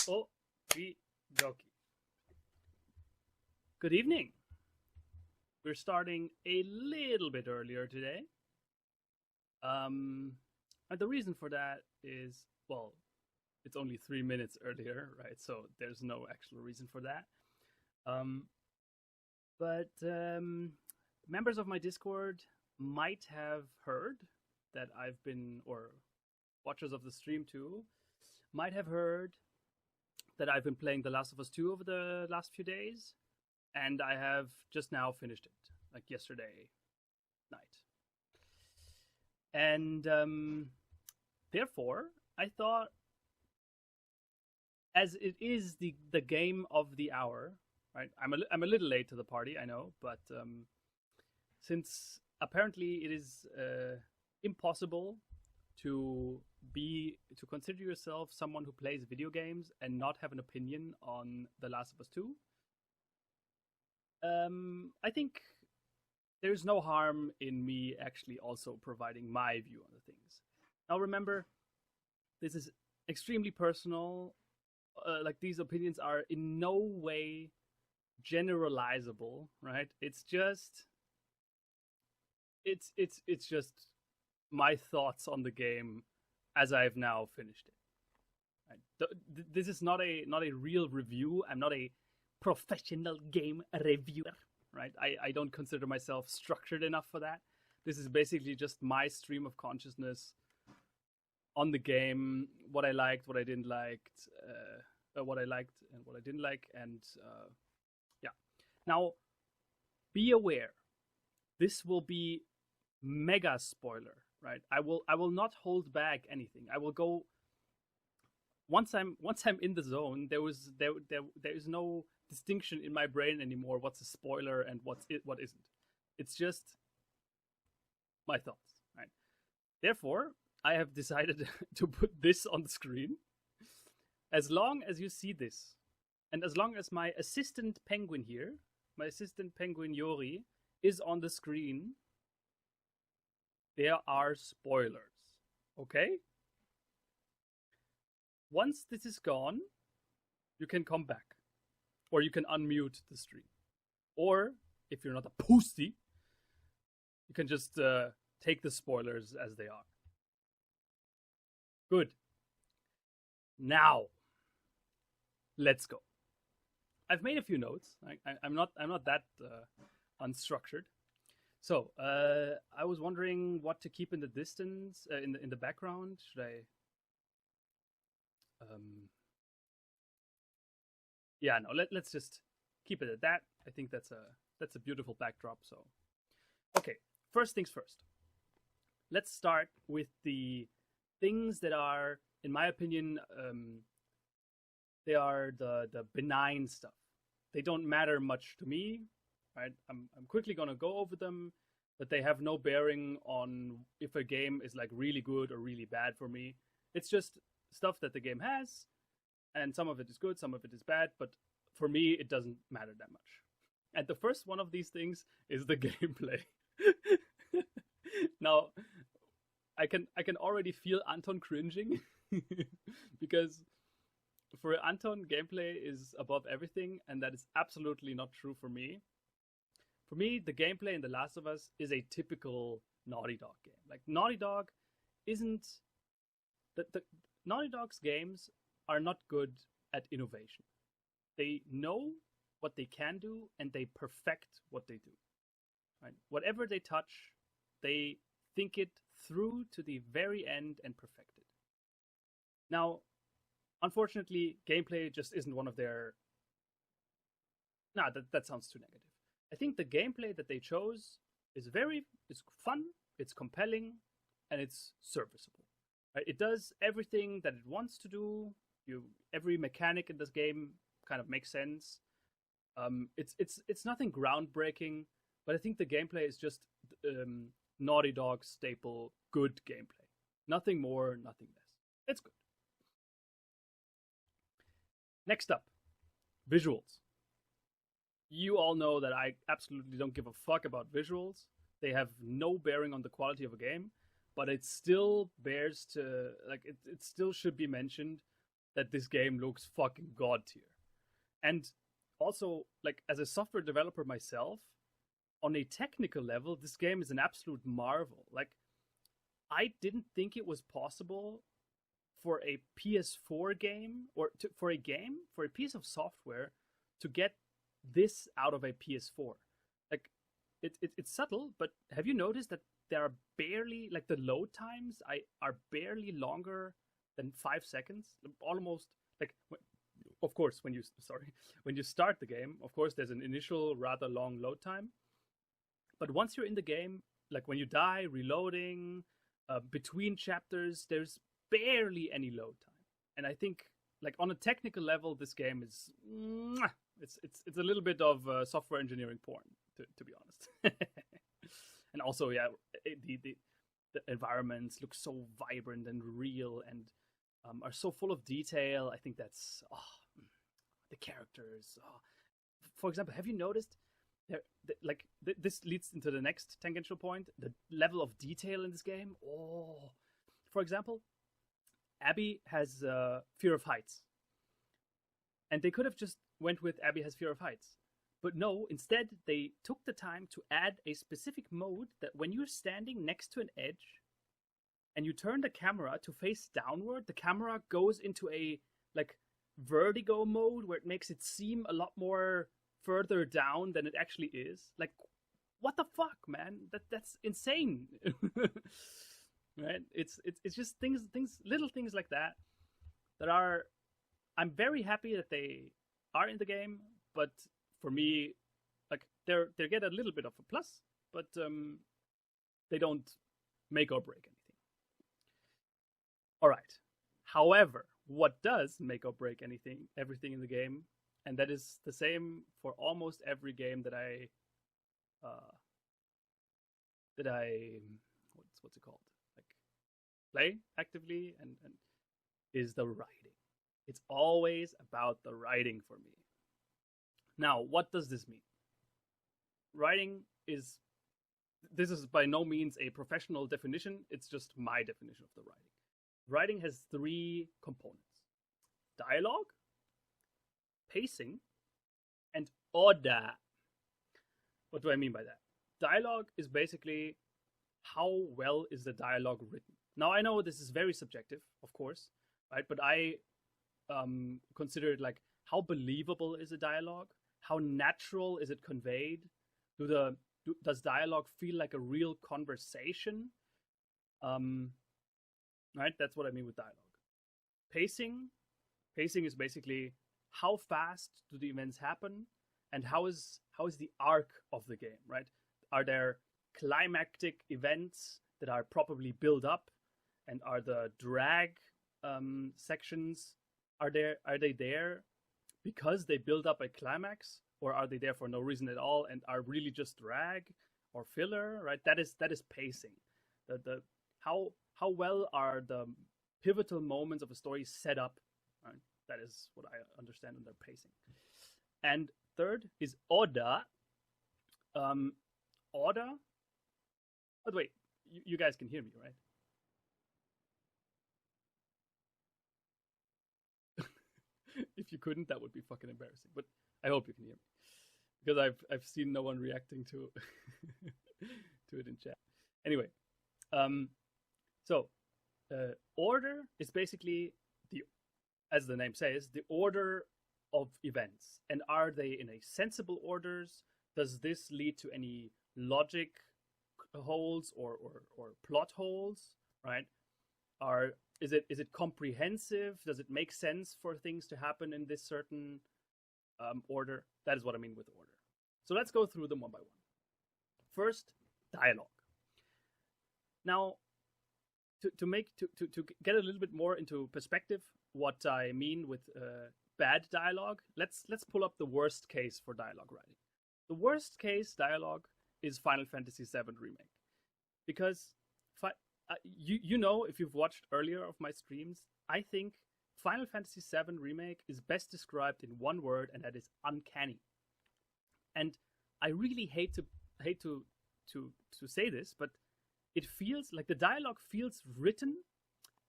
Okie dokie. Good evening. We're starting a little bit earlier today. And the reason for that is, well, it's only 3 minutes earlier, right? So there's no actual reason for that. But members of my Discord might have heard that I've been, or watchers of the stream too, might have heard that I've been playing The Last of Us 2 over the last few days, and I have just now finished it, like yesterday night. And therefore, I thought, as it is the game of the hour, right? I'm a little late to the party, I know, but since apparently it is impossible to consider yourself someone who plays video games and not have an opinion on The Last of Us 2, I think there's no harm in me actually also providing my view on the things. Now remember, this is extremely personal. Like, these opinions are in no way generalizable, right? It's just my thoughts on the game as I've now finished it. Right? This is not a real review. I'm not a professional game reviewer, right? I don't consider myself structured enough for that. This is basically just my stream of consciousness on the game, what I liked, what I didn't like, what I liked and what I didn't like, and yeah. Now, be aware, this will be mega spoiler, right? I will not hold back anything. I will go once I'm in the zone. There is no distinction in my brain anymore. What's a spoiler and what isn't? It's just my thoughts, right? Therefore, I have decided to put this on the screen. As long as you see this, and as long as my assistant penguin here, my assistant penguin Yori, is on the screen, there are spoilers, okay? Once this is gone, you can come back, or you can unmute the stream. Or, if you're not a pussy, you can just take the spoilers as they are. Good. Now, let's go. I've made a few notes. I'm not that unstructured. So I was wondering what to keep in the distance, in the background. Should I? Yeah, no. Let's just keep it at that. I think that's a beautiful backdrop. So, okay. First things first. Let's start with the things that are, in my opinion, they are the benign stuff. They don't matter much to me, right? I'm quickly gonna go over them, but they have no bearing on if a game is like really good or really bad for me. It's just stuff that the game has, and some of it is good, some of it is bad, but for me it doesn't matter that much. And the first one of these things is the gameplay. Now, I can already feel Anton cringing because for Anton, gameplay is above everything, and that is absolutely not true for me. For me, the gameplay in The Last of Us is a typical Naughty Dog game. Like, Naughty Dog isn't... The Naughty Dog's games are not good at innovation. They know what they can do, and they perfect what they do. Right? Whatever they touch, they think it through to the very end and perfect it. Now, unfortunately, gameplay just isn't one of their... Nah, that sounds too negative. I think the gameplay that they chose is fun, it's compelling, and it's serviceable. Right? It does everything that it wants to do. Every mechanic in this game kind of makes sense. It's nothing groundbreaking, but I think the gameplay is just Naughty Dog staple good gameplay. Nothing more, nothing less. It's good. Next up, visuals. You all know that I absolutely don't give a fuck about visuals. They have no bearing on the quality of a game, but it still bears to, like, it still should be mentioned. that this game looks fucking god tier. And also, like, as a software developer myself, on a technical level, this game is an absolute marvel. Like, I didn't think it was possible for a PS4 game, or for a piece of software to get this out of a PS4. Like, it's subtle, but have you noticed that there are barely, like, the load times are barely longer than 5 seconds? Almost, like, of course, when you start the game, of course, there's an initial rather long load time. But once you're in the game, like when you die, reloading, between chapters, there's barely any load time. And I think, like, on a technical level, this game is it's a little bit of software engineering porn, to be honest. And also, yeah, the environments look so vibrant and real and are so full of detail. I think that's the characters. For example, have you noticed? This leads into the next tangential point, the level of detail in this game. For example, Abby has fear of heights, and they could have just went with Abby has fear of heights, but no, instead they took the time to add a specific mode that when you're standing next to an edge and you turn the camera to face downward, the camera goes into a, like, vertigo mode where it makes it seem a lot more further down than it actually is. Like, what the fuck, man? That's insane. Right? It's just things, little things like that are. I'm very happy that they are in the game, but for me, like, they get a little bit of a plus, but they don't make or break anything. All right. However, what does make or break everything in the game, and that is the same for almost every game that I what's it called? Like, play actively, and is the writing. It's always about the writing for me. Now, what does this mean? This is by no means a professional definition, it's just my definition of the writing. Writing has 3 components: dialogue, pacing, and order. What do I mean by that? Dialogue is basically how well is the dialogue written. Now, I know this is very subjective, of course, right? But I consider it like, how believable is a dialogue? How natural is it conveyed? Does dialogue feel like a real conversation? Right? That's what I mean with dialogue. Pacing is basically how fast do the events happen, and how is the arc of the game, right? Are there climactic events that are properly built up, and are the drag sections, are they there because they build up a climax, or are they there for no reason at all and are really just drag or filler, right? That is pacing. The how well are the pivotal moments of a story set up, right? That is what I understand under pacing. And third is order. Order. But wait, you guys can hear me, right? If you couldn't, that would be fucking embarrassing. But I hope you can hear me, because I've seen no one reacting to to it in chat. Anyway, order is basically as the name says, the order of events. And are they in a sensible orders? Does this lead to any logic holes or plot holes, right? Is it comprehensive? Does it make sense for things to happen in this certain order? That is what I mean with order. So let's go through them one by one. First, dialogue. Now, to get a little bit more into perspective, what I mean with bad dialogue, let's pull up the worst case for dialogue writing. The worst case dialogue is Final Fantasy VII Remake, because you know, if you've watched earlier of my streams, I think Final Fantasy VII Remake is best described in one word, and that is uncanny. And I really hate to say this, but it feels like the dialogue feels written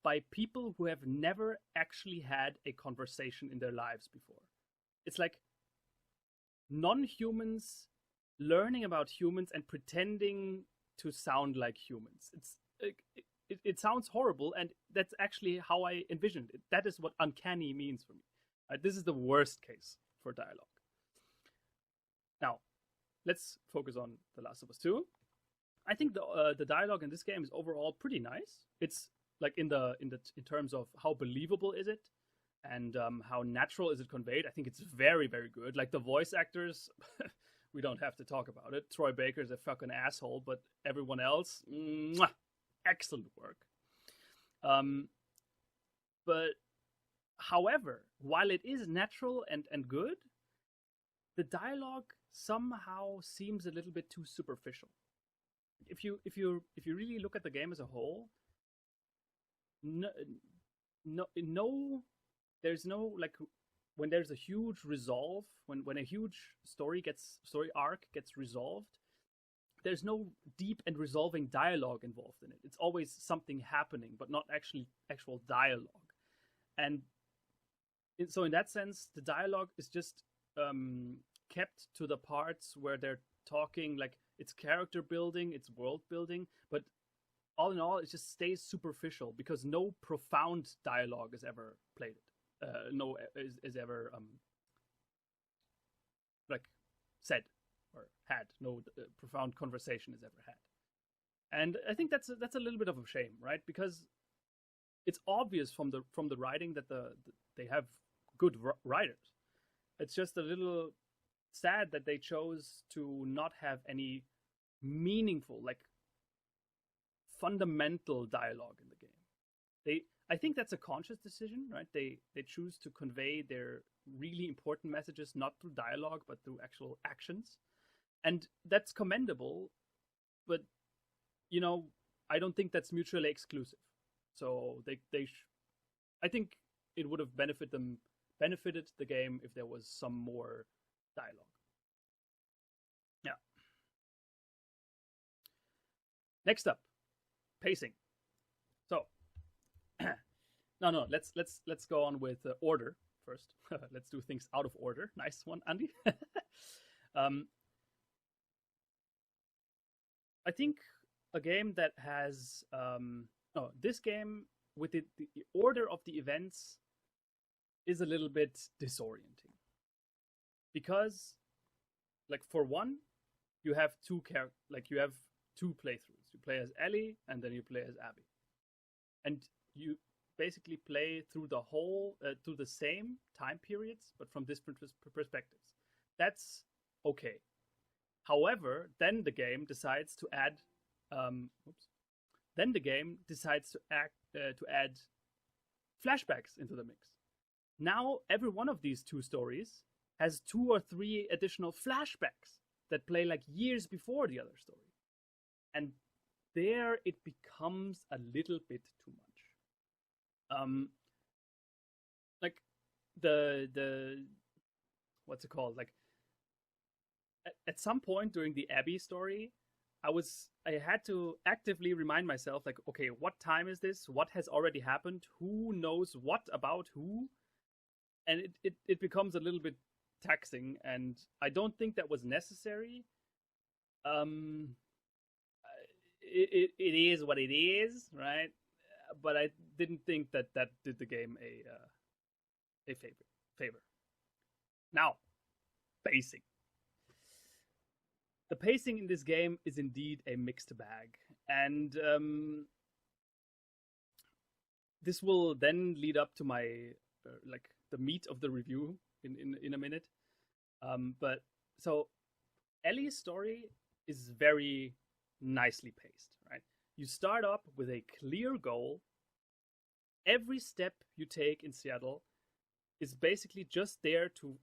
by people who have never actually had a conversation in their lives before. It's like non-humans learning about humans and pretending to sound like humans. It sounds horrible, and that's actually how I envisioned it. That is what uncanny means for me. This is the worst case for dialogue. Now, let's focus on The Last of Us 2. I think the dialogue in this game is overall pretty nice. It's like in terms of how believable is it, and how natural is it conveyed. I think it's very, very good. Like the voice actors, we don't have to talk about it. Troy Baker's a fucking asshole, but everyone else, mwah, excellent work. But however, while it is natural and good, the dialogue somehow seems a little bit too superficial. If you really look at the game as a whole, there's no like when there's a huge resolve, when a huge story arc gets resolved, there's no deep and resolving dialogue involved in it. It's always something happening, but not actual dialogue. And so in that sense, the dialogue is just kept to the parts where they're talking, like it's character building, it's world building, but all in all, it just stays superficial because no profound dialogue is ever played. Is ever like said or had. No profound conversation is ever had. And I think that's a little bit of a shame, right? Because it's obvious from the writing that they have good writers. It's just a little sad that they chose to not have any meaningful, like fundamental dialogue in the game. I think that's a conscious decision, right? They choose to convey their really important messages not through dialogue but through actual actions, and that's commendable. But I don't think that's mutually exclusive. So I think it would have benefited the game if there was some more dialogue. Yeah. Next up, pacing. So, no. Let's go on with order first. Let's do things out of order. Nice one, Andy. I think a game that has this game with the order of the events is a little bit disorienting because, like, for one, you have two playthroughs. You play as Ellie and then you play as Abby, and you basically play through the whole through the same time periods but from different perspectives. That's okay. However, then the game decides to add add flashbacks into the mix. Now every one of these two stories has 2 or 3 additional flashbacks that play like years before the other story. And there it becomes a little bit too much. Like the what's it called? Like at some point during the Abby story, I had to actively remind myself, like, okay, what time is this? What has already happened? Who knows what about who? And it becomes a little bit taxing, and I don't think that was necessary. It is what it is, right? But I didn't think that did the game a favor. Now, pacing. The pacing in this game is indeed a mixed bag, and this will then lead up to my like the meat of the review in a minute. But so Ellie's story is very nicely paced, right? You start up with a clear goal. Every step you take in Seattle is basically just there to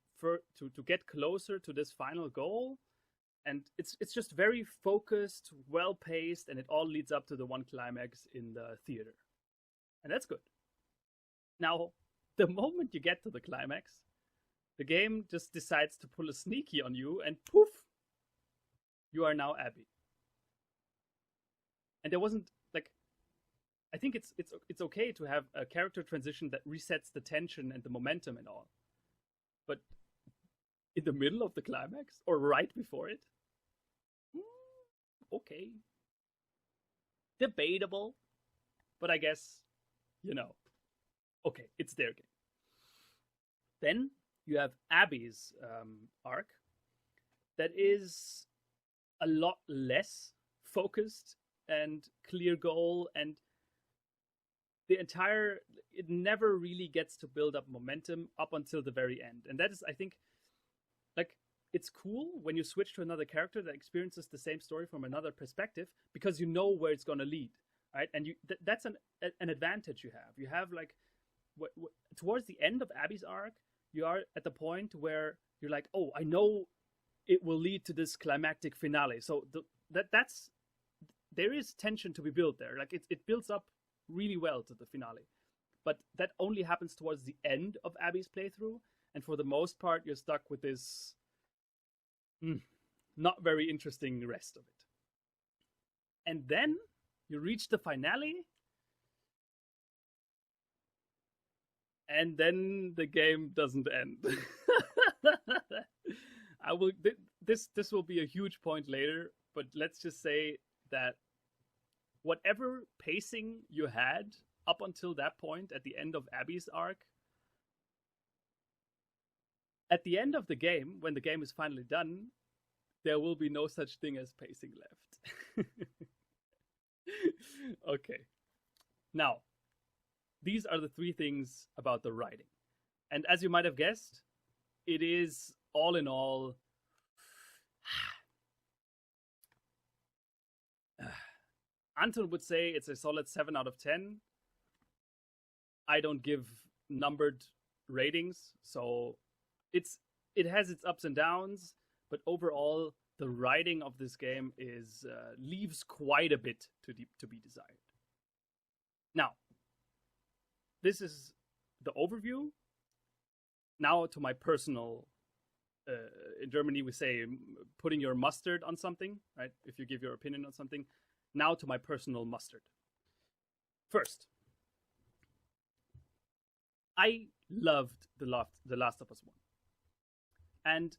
get closer to this final goal. And it's just very focused, well paced, and it all leads up to the one climax in the theater. And that's good. Now, the moment you get to the climax, the game just decides to pull a sneaky on you, and poof, you are now Abby. And there wasn't, like, I think it's okay to have a character transition that resets the tension and the momentum and all. But in the middle of the climax or right before it, okay, debatable. But I guess, okay, it's their game. Then you have Abby's arc that is a lot less focused and clear goal, and it never really gets to build up momentum up until the very end. And that is, I think, like, it's cool when you switch to another character that experiences the same story from another perspective, because you know where it's going to lead, right? And that's an advantage you have. You have, like, towards the end of Abby's arc, you are at the point where you're like, oh, I know it will lead to this climactic finale. So there is tension to be built there. Like, it builds up really well to the finale. But that only happens towards the end of Abby's playthrough. And for the most part, you're stuck with this not very interesting rest of it. And then you reach the finale, and then the game doesn't end. This will be a huge point later, but let's just say that whatever pacing you had up until that point at the end of Abby's arc, at the end of the game, when the game is finally done, there will be no such thing as pacing left. Okay. Now, these are the three things about the writing. And as you might have guessed, it is, all in all, Anton would say it's a solid 7 out of 10. I don't give numbered ratings, so it has its ups and downs, but overall, the writing of this game leaves quite a bit to be desired. Now, this is the overview. Now to my personal, in Germany we say putting your mustard on something, right? If you give your opinion on something. Now to my personal mustard. First, I loved The Last of Us 1. And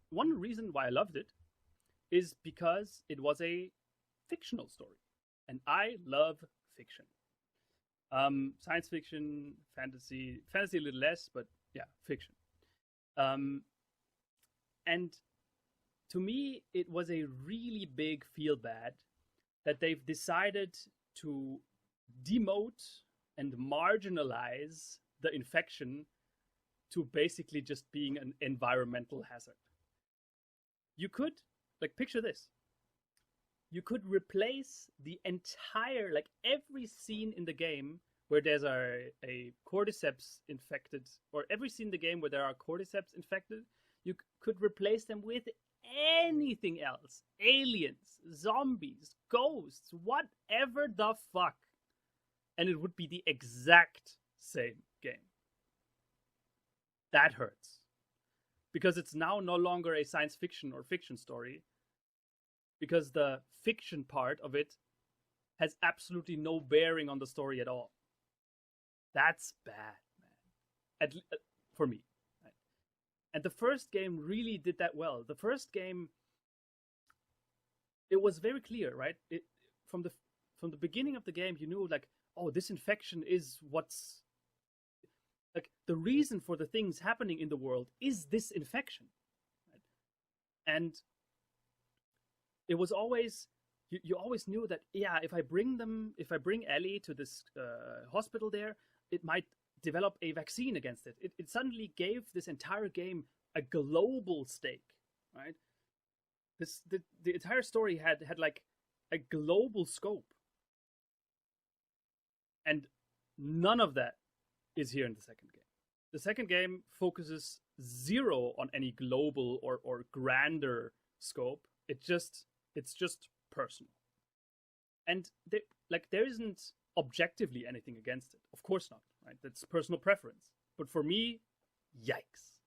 one reason why I loved it is because it was a fictional story. And I love fiction. Science fiction, fantasy a little less, but yeah, fiction. And to me, it was a really big feel bad that they've decided to demote and marginalize the infection to basically just being an environmental hazard. You could, like, picture this. You could replace the entire, like, every scene in the game where there's a cordyceps infected, or every scene in the game where there are cordyceps infected, you could replace them with anything else. Aliens, zombies, ghosts, whatever the fuck. And it would be the exact same game. That hurts. Because it's now no longer a science fiction or fiction story. Because the fiction part of it has absolutely no bearing on the story at all. That's bad, man. For me. Right? And the first game really did that well. The first game, it was very clear, right? From the beginning of the game, you knew, like, oh, this infection is what's, like, the reason for the things happening in the world is this infection. Right? And it was always, you always knew that, yeah, if I bring Ellie to this hospital there, it might develop a vaccine against it. It suddenly gave this entire game a global stake, right? The entire story had like a global scope. And none of that is here in the second game. The second game focuses zero on any global or grander scope. It's just personal. And there isn't objectively anything against it. Of course not, right? That's personal preference. But for me, yikes.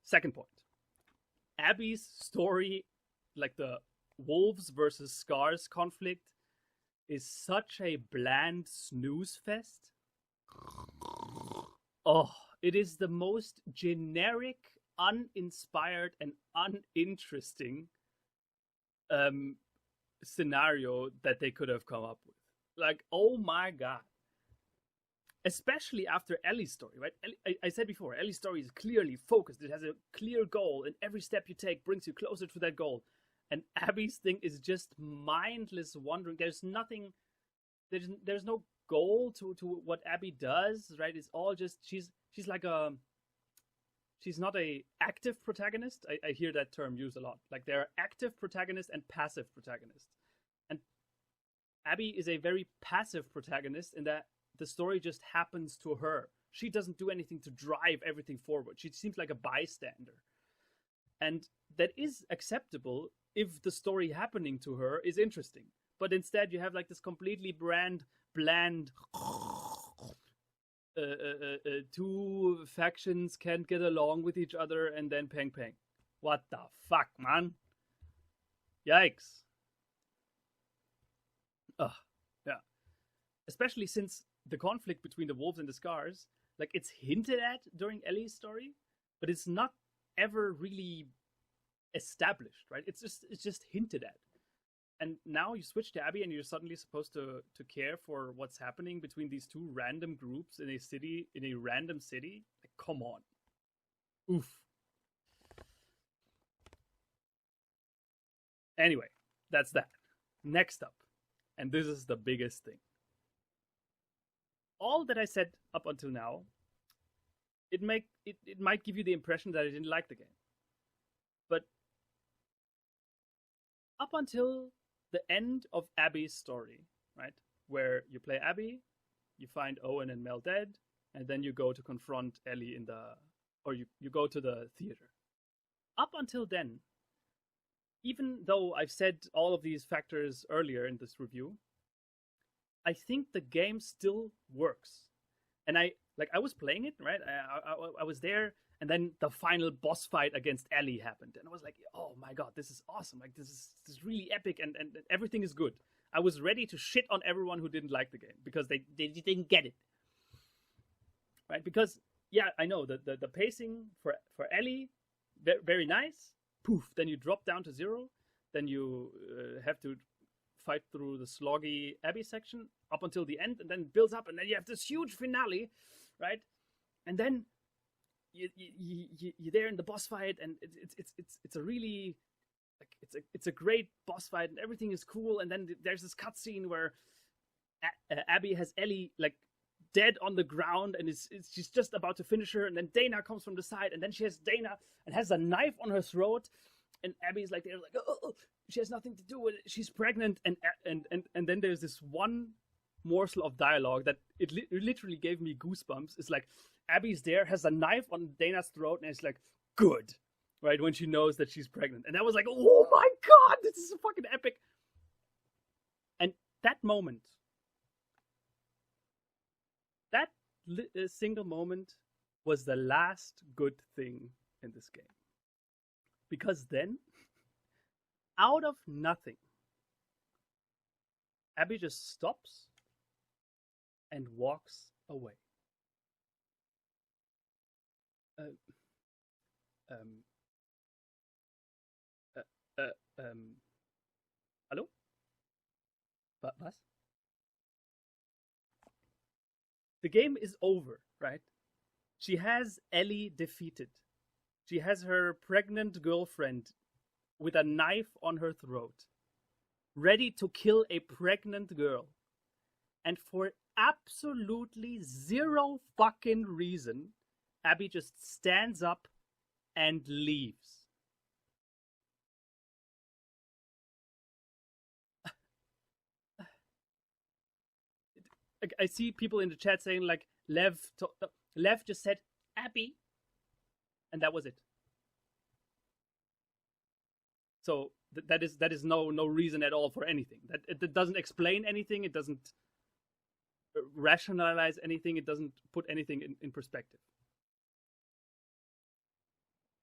Second point. Abby's story, like the wolves versus scars conflict is such a bland snooze fest. Oh, it is the most generic, uninspired, and uninteresting scenario that they could have come up with. Like, oh my god. Especially after Ellie's story, right? I said before, Ellie's story is clearly focused. It has a clear goal, and every step you take brings you closer to that goal. And Abby's thing is just mindless wandering. There's nothing, there's no goal to what Abby does, right? It's all just, she's like she's not a active protagonist. I hear that term used a lot. Like, there are active protagonists and passive protagonists. And Abby is a very passive protagonist in that the story just happens to her. She doesn't do anything to drive everything forward. She seems like a bystander. And that is acceptable if the story happening to her is interesting. But instead you have like this completely bland two factions can't get along with each other and then pang. What the fuck, man? Yikes. Ugh, yeah. Especially since the conflict between the wolves and the scars, like, it's hinted at during Ellie's story, but it's not ever really established, right? It's just hinted at. And now you switch to Abby and you're suddenly supposed to care for what's happening between these two random groups in a random city. Like, come on. Oof. Anyway, that's that. Next up, and this is the biggest thing. All that I said up until now, it might give you the impression that I didn't like the game. But up until the end of Abby's story, right, where you play Abby, you find Owen and Mel dead, and then you go to confront Ellie you go to the theater. Up until then, even though I've said all of these factors earlier in this review, I think the game still works. And I was playing it, right? I was there, and then the final boss fight against Ellie happened. And I was like, oh my god, this is awesome. Like, this is really epic, and everything is good. I was ready to shit on everyone who didn't like the game because they didn't get it. Right? Because, yeah, I know, the pacing for Ellie, very nice. Poof, then you drop down to 0. Then you have to fight through the sloggy Abby section up until the end, and then it builds up, and then you have this huge finale, right? And then you're there in the boss fight, and it's a really, like, it's a great boss fight, and everything is cool. And then there's this cutscene where Abby has Ellie like dead on the ground, and she's just about to finish her, and then Dana comes from the side, and then she has Dana and has a knife on her throat, and Abby's like, they're like, oh, she has nothing to do with it. She's pregnant, and then there's this one morsel of dialogue that it literally gave me goosebumps. It's like, Abby's there, has a knife on Dana's throat, and it's like, good, right, when she knows that she's pregnant. And I was like, oh my god, this is fucking epic. And that moment, that single moment was the last good thing in this game. Because then, out of nothing, Abby just stops and walks away. Hallo? Was? The game is over, right? She has Ellie defeated. She has her pregnant girlfriend with a knife on her throat, ready to kill a pregnant girl. And for absolutely zero fucking reason, Abby just stands up and leaves. I see people in the chat saying, like, Lev just said, Abby, and that was it. So that is no reason at all for anything. It doesn't explain anything. It doesn't rationalize anything. It doesn't put anything in perspective.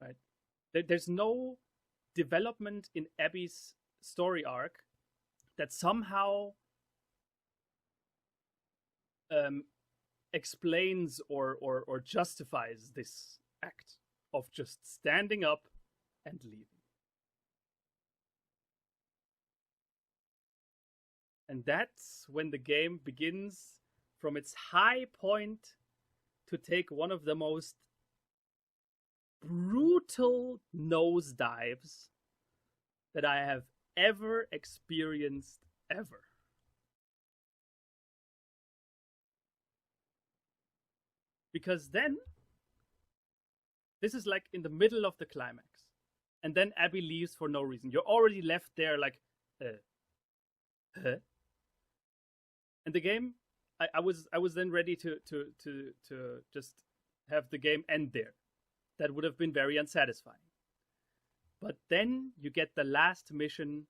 Right? There's no development in Abby's story arc that somehow explains or justifies this act of just standing up and leaving. And that's when the game begins from its high point to take one of the most brutal nosedives that I have ever experienced ever. Because then, this is like in the middle of the climax. And then Abby leaves for no reason. You're already left there like, huh? And the game, I was then ready to just have the game end there. That would have been very unsatisfying. But then you get the last mission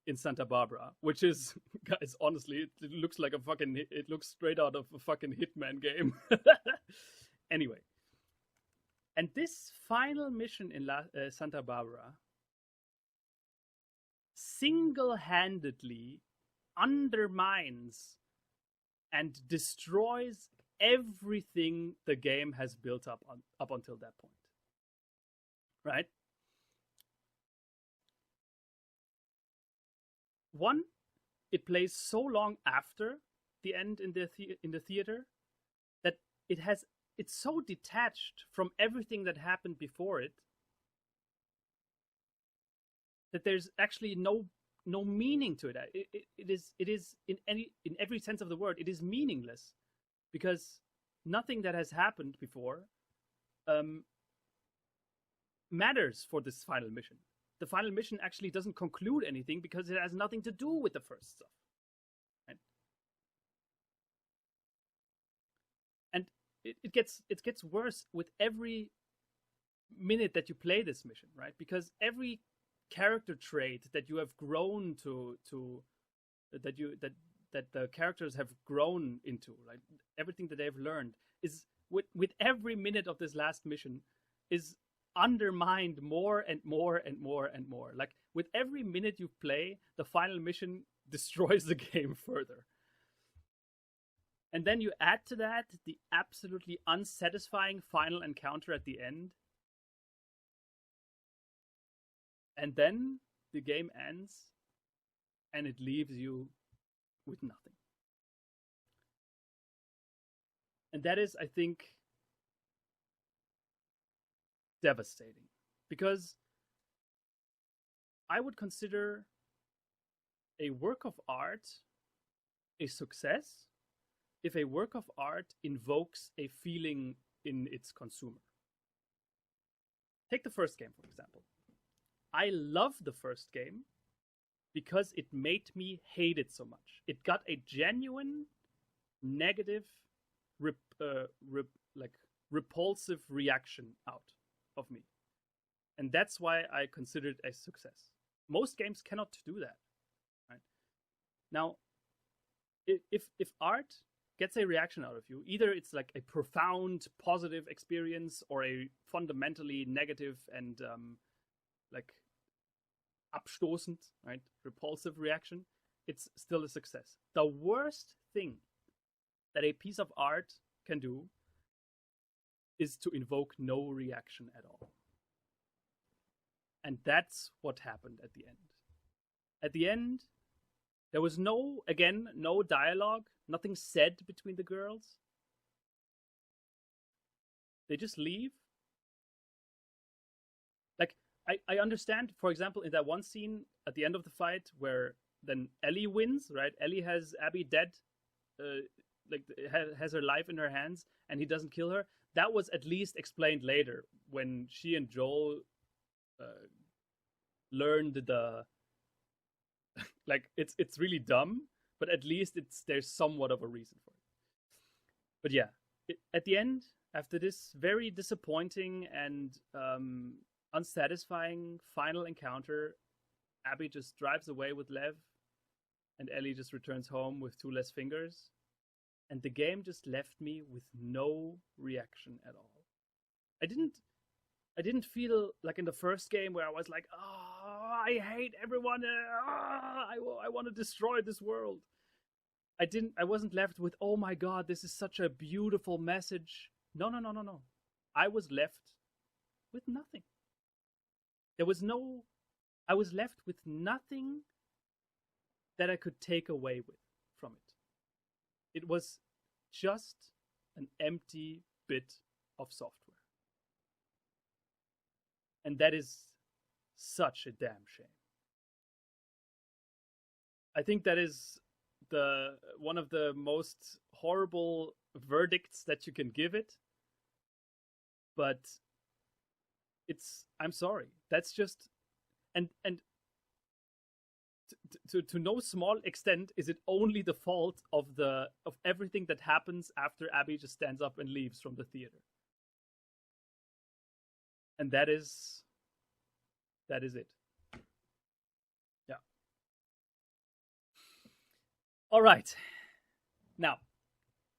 in Santa Barbara, which is, guys, honestly, it looks like it looks straight out of a fucking Hitman game. Anyway. And this final mission in Santa Barbara single-handedly undermines and destroys everything the game has built up until that point. Right? One, it plays so long after the end in the theater that it's so detached from everything that happened before it that there's actually no meaning to it. It is in every sense of the word, it is meaningless, because nothing that has happened before matters for this final mission. The final mission actually doesn't conclude anything because it has nothing to do with the first stuff. Right? And it gets worse with every minute that you play this mission, right? Because every character trait that you have grown to that the characters have grown into, right? Everything that they've learned is with every minute of this last mission is undermined more and more and more and more. Like with every minute you play, the final mission destroys the game further. And then you add to that the absolutely unsatisfying final encounter at the end. And then the game ends and it leaves you with nothing. And that is, I think, devastating, because I would consider a work of art a success if a work of art invokes a feeling in its consumer. Take the first game, for example. I love the first game because it made me hate it so much. It got a genuine negative, repulsive reaction out of me. And that's why I consider it a success. Most games cannot do that. Right? Now, if art gets a reaction out of you, either it's like a profound positive experience or a fundamentally negative and like abstoßend, right, repulsive reaction, it's still a success. The worst thing that a piece of art can do is to invoke no reaction at all. And that's what happened at the end. At the end, there was no dialogue, nothing said between the girls. They just leave. Like, I understand, for example, in that one scene at the end of the fight where then Ellie wins, right? Ellie has Abby dead, has her life in her hands, and he doesn't kill her. That was at least explained later when she and Joel learned the like it's really dumb, but at least there's somewhat of a reason for it. But yeah, at the end, after this very disappointing and unsatisfying final encounter, Abby just drives away with Lev, and Ellie just returns home with 2 less fingers. And the game just left me with no reaction at all. I didn't I didn't feel like in the first game where I was like, oh, I hate everyone. I want to destroy this world. I wasn't left with, oh my god, this is such a beautiful message. No, no, no, no, no. I was left with nothing. There was no, I was left with nothing that I could take away from it. It was just an empty bit of software. And that is such a damn shame. I think that is one of the most horrible verdicts that you can give it. But I'm sorry. That's just, and to no small extent is it only the fault of everything that happens after Abby just stands up and leaves from the theater. And that is it. Yeah. All right. Now,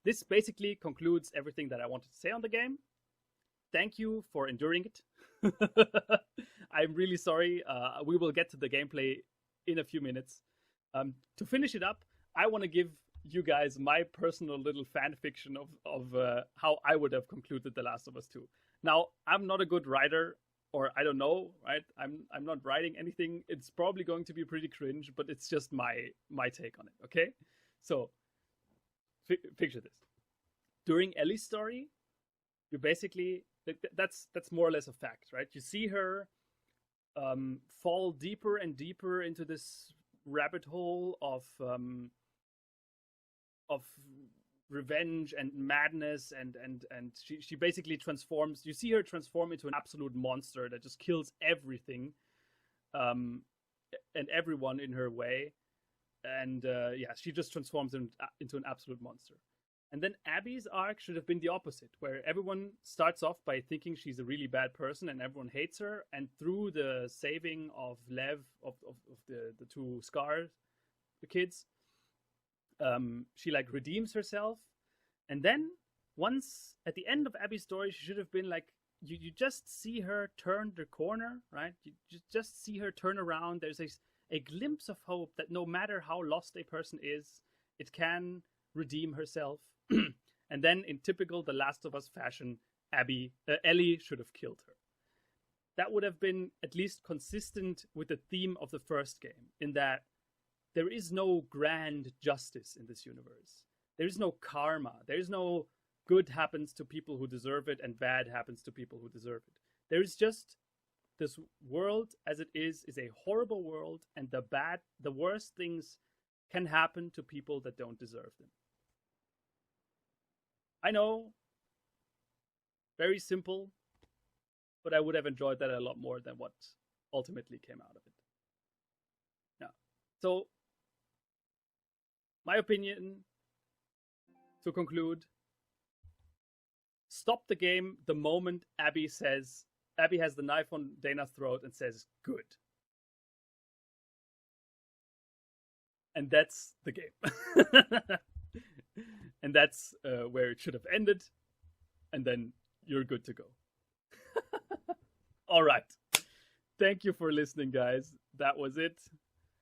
this basically concludes everything that I wanted to say on the game. Thank you for enduring it. I'm really sorry. We will get to the gameplay in a few minutes. To finish it up, I want to give you guys my personal little fan fiction of how I would have concluded The Last of Us 2. Now, I'm not a good writer, or I don't know, right? I'm not writing anything. It's probably going to be pretty cringe, but it's just my take on it, okay? So, picture this. During Ellie's story, you basically, that's more or less a fact, right? You see her fall deeper and deeper into this rabbit hole of revenge and madness, and she basically transforms. You see her transform into an absolute monster that just kills everything and everyone in her way, and she just transforms into an absolute monster. And then Abby's arc should have been the opposite, where everyone starts off by thinking she's a really bad person and everyone hates her, and through the saving of Lev, of the two Scars, the kids, she like redeems herself. And then once at the end of Abby's story, she should have been like, you just see her turn the corner, right? You just see her turn around. There's a glimpse of hope that no matter how lost a person is, it can redeem herself. And then in typical The Last of Us fashion, Ellie should have killed her. That would have been at least consistent with the theme of the first game, in that there is no grand justice in this universe. There is no karma. There is no good happens to people who deserve it and bad happens to people who deserve it. There is just this world as it is a horrible world, and the worst things can happen to people that don't deserve them. I know, very simple, but I would have enjoyed that a lot more than what ultimately came out of it. Yeah. So, my opinion, to conclude, stop the game the moment Abby has the knife on Dana's throat and says, good. And that's the game. And that's where it should have ended. And then you're good to go. All right. Thank you for listening, guys. That was it.